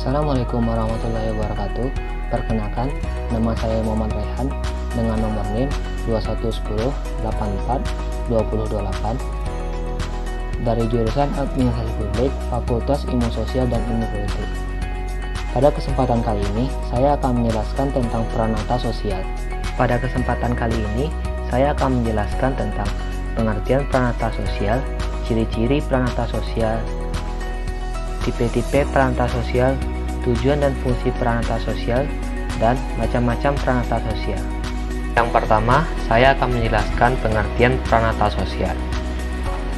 Assalamualaikum warahmatullahi wabarakatuh. Perkenalkan, nama saya Muhammad Raihan dengan nomor NIM 2110842028 dari jurusan Administrasi Publik, Fakultas Ilmu Sosial dan Ilmu Politik. Pada kesempatan kali ini, saya akan menjelaskan tentang peranata sosial. Pada kesempatan kali ini, saya akan menjelaskan tentang pengertian peranata sosial, ciri-ciri peranata sosial, tipe-tipe peranata sosial, tujuan dan fungsi peranata sosial, dan macam-macam peranata sosial. Yang pertama, saya akan menjelaskan pengertian peranata sosial.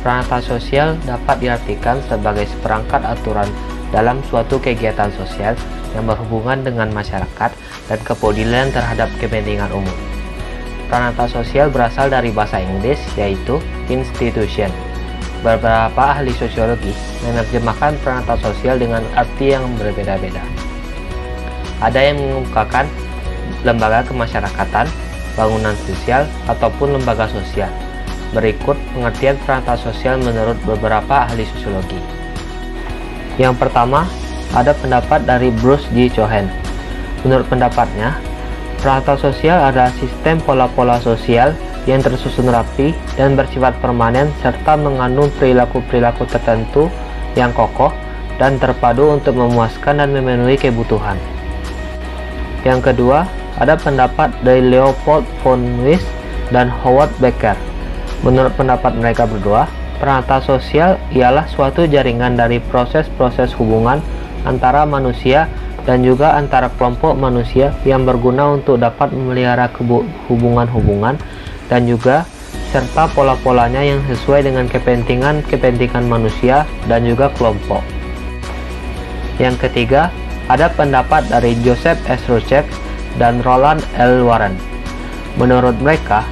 Peranata sosial dapat diartikan sebagai seperangkat aturan dalam suatu kegiatan sosial yang berhubungan dengan masyarakat dan kepedulian terhadap kepentingan umum. Peranata sosial berasal dari bahasa Inggris, yaitu institution. Beberapa ahli sosiologi menerjemahkan peranata sosial dengan arti yang berbeda-beda. Ada yang mengemukakan lembaga kemasyarakatan, bangunan sosial, ataupun lembaga sosial. Berikut pengertian peranata sosial menurut beberapa ahli sosiologi. Yang pertama, ada pendapat dari Bruce G. Cohen. Menurut pendapatnya, peranata sosial adalah sistem pola-pola sosial yang tersusun rapi dan bersifat permanen serta mengandung perilaku-perilaku tertentu yang kokoh dan terpadu untuk memuaskan dan memenuhi kebutuhan. Yang kedua, ada pendapat dari Leopold von Weiss dan Howard Becker. Menurut pendapat mereka berdua, peranata sosial ialah suatu jaringan dari proses-proses hubungan antara manusia dan juga antara kelompok manusia yang berguna untuk dapat memelihara hubungan-hubungan dan juga serta pola-polanya yang sesuai dengan kepentingan manusia dan juga kelompok. Yang ketiga, ada pendapat dari Joseph S. Ruchek dan Roland L. Warren. Menurut mereka,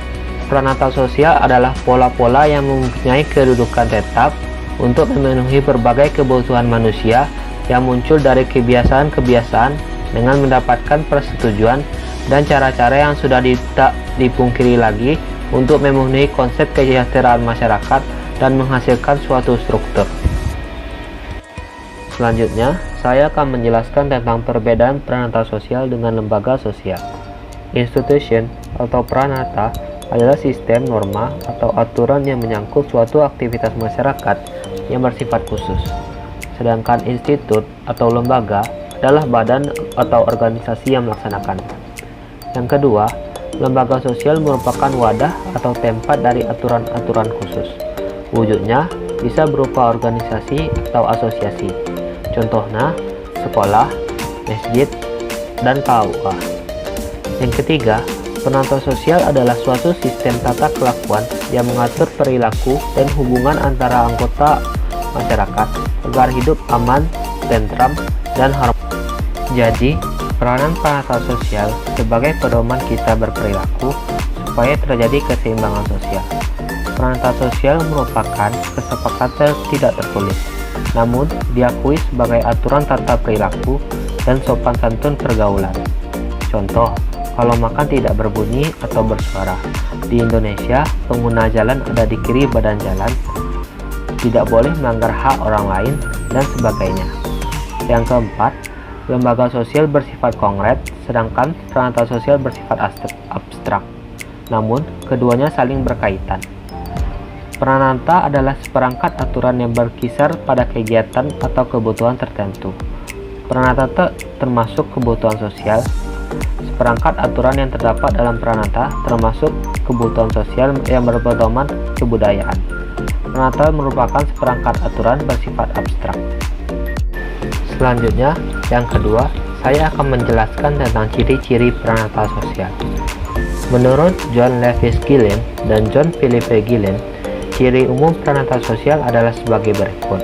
peranata sosial adalah pola-pola yang mempunyai kedudukan tetap untuk memenuhi berbagai kebutuhan manusia yang muncul dari kebiasaan-kebiasaan dengan mendapatkan persetujuan dan cara-cara yang sudah tidak dipungkiri lagi untuk memenuhi konsep kesejahteraan masyarakat dan menghasilkan suatu struktur. Selanjutnya, saya akan menjelaskan tentang perbedaan peranata sosial dengan lembaga sosial. Institution atau peranata adalah sistem norma atau aturan yang menyangkut suatu aktivitas masyarakat yang bersifat khusus. Sedangkan institut atau lembaga adalah badan atau organisasi yang melaksanakannya. Yang kedua, lembaga sosial merupakan wadah atau tempat dari aturan-aturan khusus. Wujudnya bisa berupa organisasi atau asosiasi. Contohnya, sekolah, masjid, dan KUA. Yang ketiga, peranata sosial adalah suatu sistem tata kelakuan yang mengatur perilaku dan hubungan antara anggota masyarakat agar hidup aman, tentram, dan harmonis. Jadi, peranan peranata sosial sebagai pedoman kita berperilaku supaya terjadi keseimbangan sosial. Peranata sosial merupakan kesepakatan tidak tertulis, namun diakui sebagai aturan tata perilaku dan sopan santun pergaulan. Contoh, kalau makan tidak berbunyi atau bersuara. Di Indonesia, pengguna jalan ada di kiri badan jalan, tidak boleh melanggar hak orang lain, dan sebagainya. Yang keempat, lembaga sosial bersifat konkret, sedangkan peranata sosial bersifat abstrak. Namun, keduanya saling berkaitan. Peranata adalah seperangkat aturan yang berkisar pada kegiatan atau kebutuhan tertentu. Peranata termasuk kebutuhan sosial. Seperangkat aturan yang terdapat dalam peranata termasuk kebutuhan sosial yang berpedoman kebudayaan. Peranata merupakan seperangkat aturan bersifat abstrak. Selanjutnya, yang kedua, saya akan menjelaskan tentang ciri-ciri peranata sosial. Menurut John Lewis Gillen dan John Philip Gillen, ciri umum peranata sosial adalah sebagai berikut.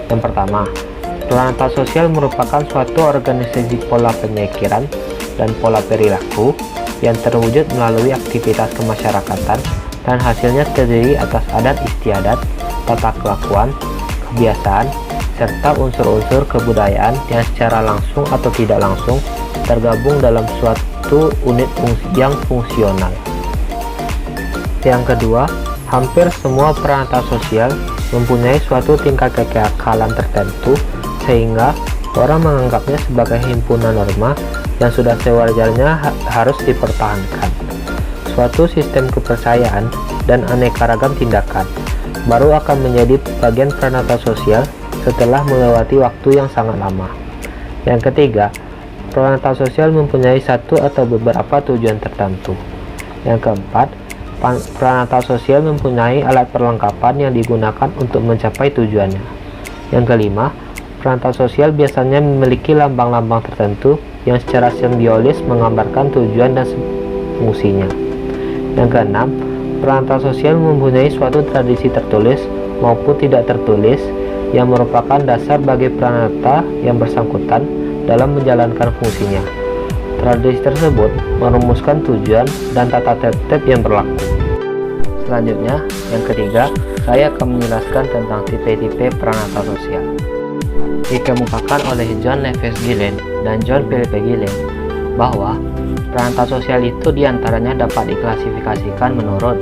Yang pertama, peranata sosial merupakan suatu organisasi pola pemikiran dan pola perilaku yang terwujud melalui aktivitas kemasyarakatan dan hasilnya terdiri atas adat istiadat, tata kelakuan, kebiasaan, serta unsur-unsur kebudayaan yang secara langsung atau tidak langsung tergabung dalam suatu unit yang fungsional. Yang kedua, hampir semua peranata sosial mempunyai suatu tingkat kekekalan tertentu sehingga Orang menganggapnya sebagai himpunan norma yang sudah sewajarnya harus dipertahankan. Suatu sistem kepercayaan dan aneka ragam tindakan baru akan menjadi bagian pranata sosial setelah melewati waktu yang sangat lama. Yang ketiga, pranata sosial mempunyai satu atau beberapa tujuan tertentu. Yang keempat, pranata sosial mempunyai alat perlengkapan yang digunakan untuk mencapai tujuannya. Yang kelima, pranata sosial biasanya memiliki lambang-lambang tertentu yang secara simbiolis menggambarkan tujuan dan fungsinya. Yang keenam, pranata sosial mempunyai suatu tradisi tertulis maupun tidak tertulis yang merupakan dasar bagi pranata yang bersangkutan dalam menjalankan fungsinya. Tradisi tersebut merumuskan tujuan dan tata tertib yang berlaku. Selanjutnya, yang ketiga, saya akan menjelaskan tentang tipe-tipe pranata sosial. Dikemukakan oleh John Lewis Gillen dan John Philip Gillen bahwa pranata sosial itu diantaranya dapat diklasifikasikan menurut: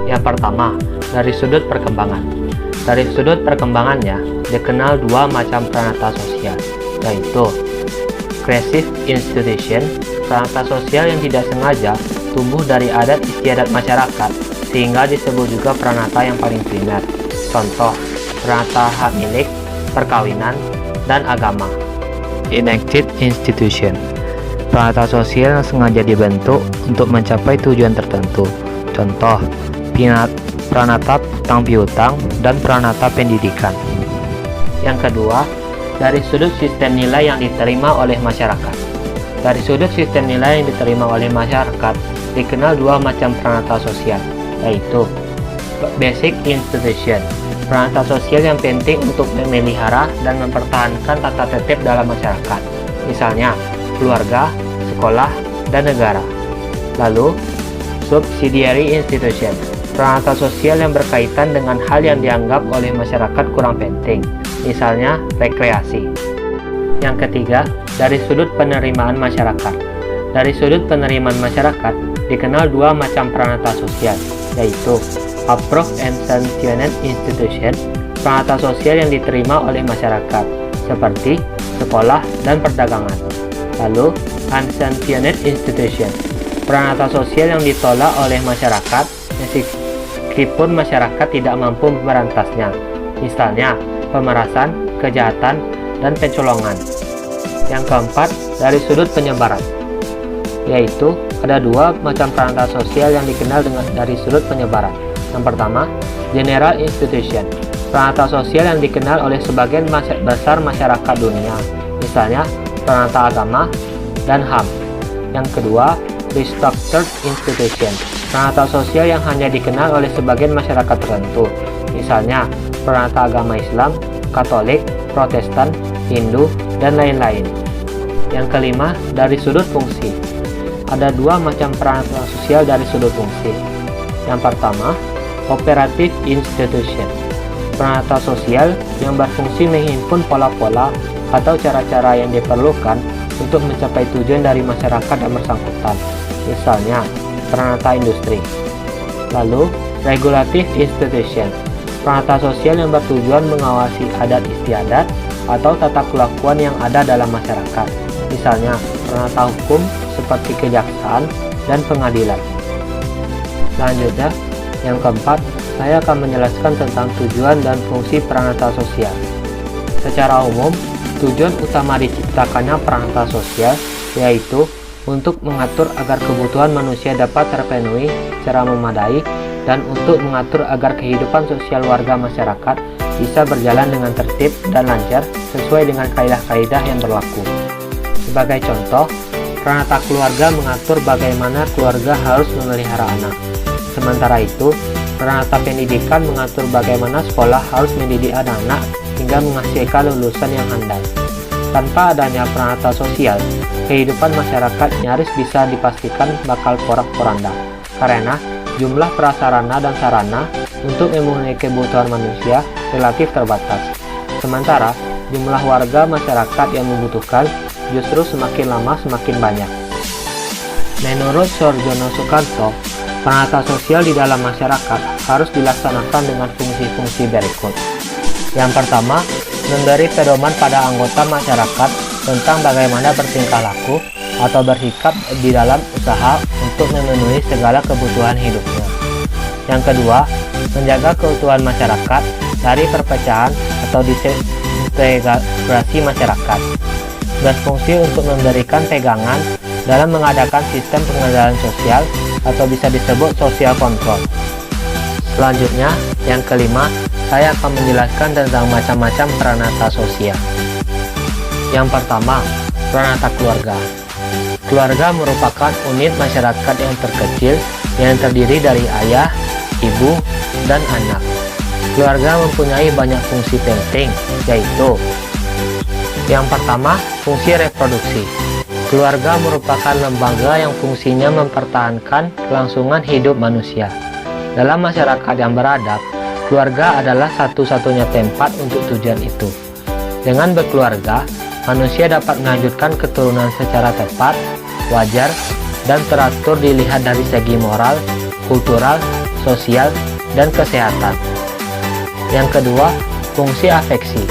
yang pertama, dari sudut perkembangan. Dari sudut perkembangannya dikenal dua macam pranata sosial, yaitu Crescent institution, pranata sosial yang tidak sengaja tumbuh dari adat istiadat masyarakat sehingga disebut juga pranata yang paling primer. Contoh, pranata hak milik, perkawinan, dan agama. Enacted institution, pranata sosial yang sengaja dibentuk untuk mencapai tujuan tertentu. Contoh, pranata utang piutang dan pranata pendidikan. Yang kedua, dari sudut sistem nilai yang diterima oleh masyarakat. Dari sudut sistem nilai yang diterima oleh masyarakat dikenal dua macam pranata sosial, yaitu basic institution, pranata sosial yang penting untuk memelihara dan mempertahankan tata tertib dalam masyarakat, misalnya keluarga, sekolah, dan negara. Lalu, subsidiary institution, pranata sosial yang berkaitan dengan hal yang dianggap oleh masyarakat kurang penting, misalnya rekreasi. Yang ketiga, dari sudut penerimaan masyarakat. Dari sudut penerimaan masyarakat dikenal dua macam pranata sosial, yaitu approved and sanctioned institution, pranata sosial yang diterima oleh masyarakat, seperti sekolah dan perdagangan. Lalu, unsanctioned institution, pranata sosial yang ditolak oleh masyarakat meskipun masyarakat tidak mampu memberantasnya, misalnya pemerasan, kejahatan, dan pencolongan. Yang keempat, dari sudut penyebaran, yaitu ada dua macam pranata sosial yang dikenal dari sudut penyebaran. Yang pertama, general institution, pranata sosial yang dikenal oleh sebagian besar masyarakat dunia, misalnya pranata agama dan HAM. Yang kedua, restructured institution, pranata sosial yang hanya dikenal oleh sebagian masyarakat tertentu, misalnya pranata agama Islam, Katolik, Protestan, Hindu, dan lain-lain. Yang kelima, dari sudut fungsi. Ada dua macam pranata sosial dari sudut fungsi. Yang pertama, operative institution, pranata sosial yang berfungsi menghimpun pola-pola atau cara-cara yang diperlukan untuk mencapai tujuan dari masyarakat yang bersangkutan, misalnya pranata industri. Lalu, regulative institution, pranata sosial yang bertujuan mengawasi adat istiadat atau tata kelakuan yang ada dalam masyarakat, misalnya pranata hukum seperti kejaksaan dan pengadilan. Selanjutnya, yang keempat, saya akan menjelaskan tentang tujuan dan fungsi pranata sosial. Secara umum, tujuan utama diciptakannya pranata sosial yaitu untuk mengatur agar kebutuhan manusia dapat terpenuhi secara memadai dan untuk mengatur agar kehidupan sosial warga masyarakat bisa berjalan dengan tertib dan lancar sesuai dengan kaidah-kaidah yang berlaku. Sebagai contoh, pranata keluarga mengatur bagaimana keluarga harus memelihara anak. Sementara itu, pranata pendidikan mengatur bagaimana sekolah harus mendidik anak-anak hingga menghasilkan lulusan yang handal. Tanpa adanya pranata sosial, kehidupan masyarakat nyaris bisa dipastikan bakal porak-poranda, karena jumlah prasarana dan sarana untuk memenuhi kebutuhan manusia relatif terbatas. Sementara, jumlah warga masyarakat yang membutuhkan justru semakin lama semakin banyak. Menurut Sorjono Sukanto, pranata sosial di dalam masyarakat harus dilaksanakan dengan fungsi-fungsi berikut. Yang pertama, memberi pedoman pada anggota masyarakat tentang bagaimana bertingkah laku atau bersikap di dalam usaha untuk memenuhi segala kebutuhan hidupnya. Yang kedua, menjaga keutuhan masyarakat dari perpecahan atau disintegrasi masyarakat. Berfungsi untuk memberikan pegangan dalam mengadakan sistem pengendalian sosial atau bisa disebut social control. Selanjutnya, yang kelima, saya akan menjelaskan tentang macam-macam peranata sosial. Yang pertama, peranata keluarga. Keluarga merupakan unit masyarakat yang terkecil yang terdiri dari ayah, ibu, dan anak. Keluarga mempunyai banyak fungsi penting, yaitu yang pertama, fungsi reproduksi. Keluarga merupakan lembaga yang fungsinya mempertahankan kelangsungan hidup manusia. Dalam masyarakat yang beradab, keluarga adalah satu-satunya tempat untuk tujuan itu. Dengan berkeluarga, manusia dapat melanjutkan keturunan secara tepat, wajar, dan teratur dilihat dari segi moral, kultural, sosial, dan kesehatan. Yang kedua, fungsi afeksi.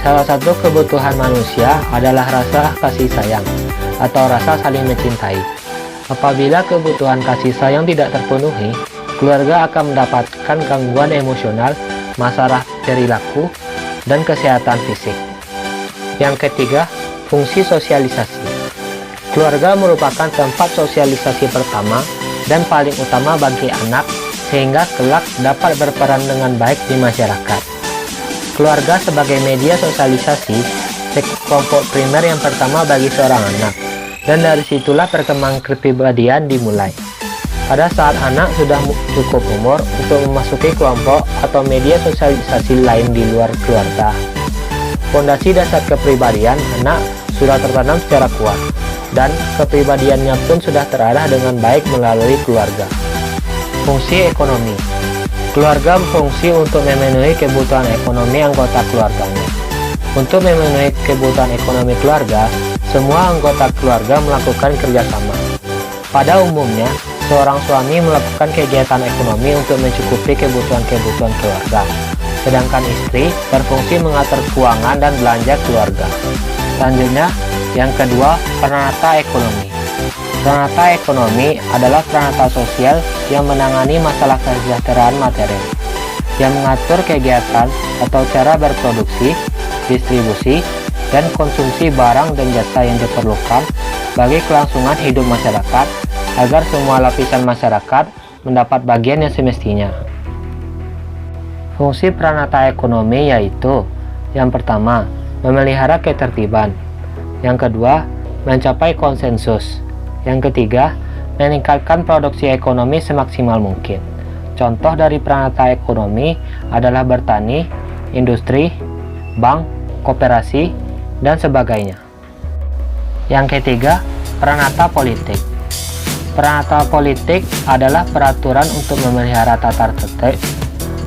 Salah satu kebutuhan manusia adalah rasa kasih sayang atau rasa saling mencintai. Apabila kebutuhan kasih sayang tidak terpenuhi, keluarga akan mendapatkan gangguan emosional, masalah perilaku, dan kesehatan fisik. Yang ketiga, fungsi sosialisasi. Keluarga merupakan tempat sosialisasi pertama dan paling utama bagi anak, sehingga kelak dapat berperan dengan baik di masyarakat. Keluarga sebagai media sosialisasi, kelompok primer yang pertama bagi seorang anak, dan dari situlah perkembangan kepribadian dimulai. Pada saat anak sudah cukup umur untuk memasuki kelompok atau media sosialisasi lain di luar keluarga, fondasi dasar kepribadian anak sudah tertanam secara kuat, dan kepribadiannya pun sudah terarah dengan baik melalui keluarga. Fungsi ekonomi. Keluarga berfungsi untuk memenuhi kebutuhan ekonomi anggota keluarganya. Untuk memenuhi kebutuhan ekonomi keluarga, semua anggota keluarga melakukan kerjasama. Pada umumnya, seorang suami melakukan kegiatan ekonomi untuk mencukupi kebutuhan-kebutuhan keluarga, sedangkan istri berfungsi mengatur keuangan dan belanja keluarga. Selanjutnya, yang kedua, peranata ekonomi. Peranata ekonomi adalah peranata sosial yang menangani masalah kesejahteraan material, yang mengatur kegiatan atau cara berproduksi, distribusi, dan konsumsi barang dan jasa yang diperlukan bagi kelangsungan hidup masyarakat, agar semua lapisan masyarakat mendapat bagian yang semestinya. Fungsi peranata ekonomi yaitu: yang pertama, memelihara ketertiban; yang kedua, mencapai konsensus; yang ketiga, meningkatkan produksi ekonomi semaksimal mungkin. Contoh dari peranata ekonomi adalah bertani, industri, bank, koperasi, dan sebagainya. Yang ketiga, peranata politik. Peranata politik adalah peraturan untuk memelihara tata tertib,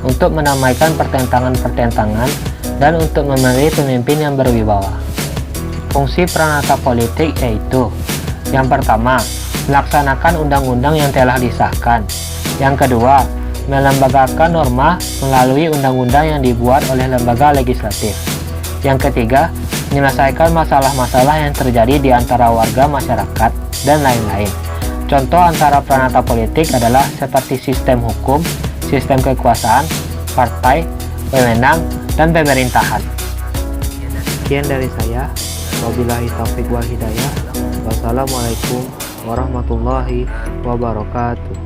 untuk menamaikan pertentangan-pertentangan, dan untuk memilih pemimpin yang berwibawa. Fungsi peranata politik yaitu: yang pertama, melaksanakan undang-undang yang telah disahkan; yang kedua, melembagakan norma melalui undang-undang yang dibuat oleh lembaga legislatif; yang ketiga, menyelesaikan masalah-masalah yang terjadi di antara warga masyarakat, dan lain-lain. Contoh antara peranata politik adalah seperti sistem hukum, sistem kekuasaan, partai, wewenang, dan pemerintahan. Sekian dari saya. Wabillahi taufiq wal hidayah. Wassalamualaikum warahmatullahi wabarakatuh.